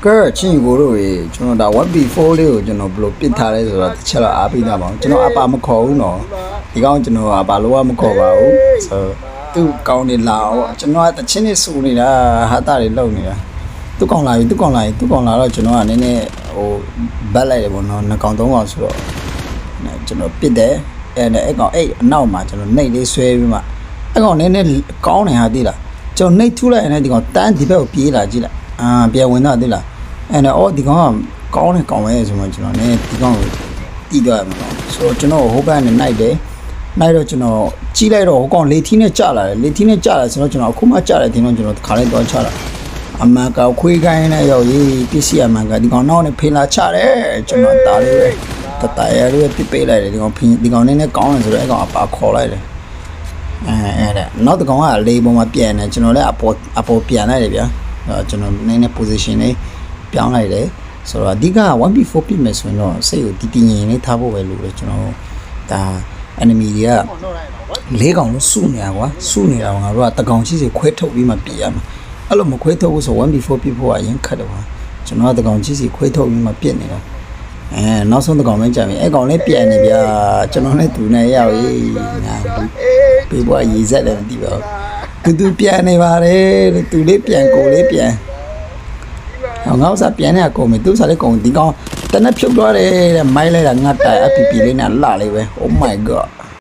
ကဲချင်းကိုတို့ရေကျွန်တော်ဒါ 1B4 လေးကိုကျွန်တော်ဘယ်လိုပစ်ထားလဲဆိုတော့တစ်ချက်တော့အားပေးတာပါကျွန်တော်အပါမခေါ်ဘူးနော်ဒီကောင်ကျွန်တော်အပါလောကမခေါ်ပါဘူးဆိုသူကောင်းနေလာတော့ကျွန်တော်ကတချင်းနေစူနေတာဟာတာတွေလုံနေတာသူကောင်းလာပြီသူကောင်းလာတော့ကျွန်တော်ကနည်းနည်းဟိုဘက်လိုက်တယ်ပေါ့နော်နှစ်ကောင်သုံးကောင်ဆိုတော့ကျွန်တော်ပစ်တယ်အဲ့ကောင်အဲ့အနောက်မှာကျွန်တော်နှိပ်လေးဆွဲပြီးမှအဲ့ကောင်နည်းနည်းကောင်းနေဟာသိလားကျွန်တော်နှိပ်ထူလိုက်ရင်ဒီကောင်တန်းဒီဘက်ကိုပြေးလာကြည့်လိုက်ပြန်ဝင်တော့သိလားအော်ဒီကောင်ကကောင်းတယ်ကောင်းပဲဆိုမှကျွန်တော်ねဒီကောင်ကိုတီးသွားရမှာဆိုတော့ကျွန်တော်ဟိုဘက်နဲ့နိုင်တယ်နိုင်တော့ကျွန်တော်ကြီးလိုက်တော့ဟိုကောင်လေထီးနဲ့ကြလာတယ်လေထီးနဲ့ကြလာဆိုတော့ကျွန်တော်အခုမှကြတယ်ဒီတော့ကျွန်တော်ခါလိုက်တော့ချတာအမှန်ကခွေးကိုင်းနဲ့ရောက်ရေးပစ္စည်းအမှန်ကဒီကောင်နောက်နဲ့ဖေးလာချတယ်ကျွန်တော်တားလေးပဲတတရလေးပြပေးလိုက်တယ်ဒီကောင်နဲ့ကောင်းတယ်ဆိုတော့အဲ့ကောင်အပါခေါ်လိုက်တယ်အဲ့ဒါနောက်တစ်ကောင်ကလေပေါ်မှာပြန်တယ်ကျွန်တော်လည်းအပေါ်ပြန်လိုက်တယ်ဗျာကျွန်တော်နည်းနည်း position လေးပြောင်းလိုက်တယ်ဆိုတော့အဓိက 1B4 ပြမယ်ဆိုရင်တော့စိတ်ကိုတည်ငြိမ်လေးထားဖို့ပဲလို့လေကျွန်တော်ဒါ enemy တွေကလေးကောင်လို့စုနေတာကွာစုနေတာငါတို့ကတကောင်ရှိစီခွဲထုတ်ပြီးမှပြရမှာအဲ့လိုမခွဲထုတ်ဘူးဆို 1B4 ပြဖို့ကအရင်ခက်တယ်ကွာကျွန်တော်ကတကောင်ရှိစီခွဲထုတ်ပြီးမှပြနေတာနောက်ဆုံးတကောင်ပဲကြာပြီအဲ့ကောင်လေးပြန်နေဗျာကျွန်တော်နဲ့သူနဲ့ရောက်ရေးညာပြီးပွားရေးဆက်တယ်မသိပါဘူးသူပြန်နေပါတယ်သူလေးပြန်ကိုလေးပြန်ငါဥစားပြန်နေအကုန်ပြီသူစားလေးကုန်ဒီကောင်တနက်ဖြုတ်သွားတယ်တဲ့မိုင်းလိုက်တာငတ်တိုင်အပီပီလေးနဲ့လှလေးပဲ Oh my god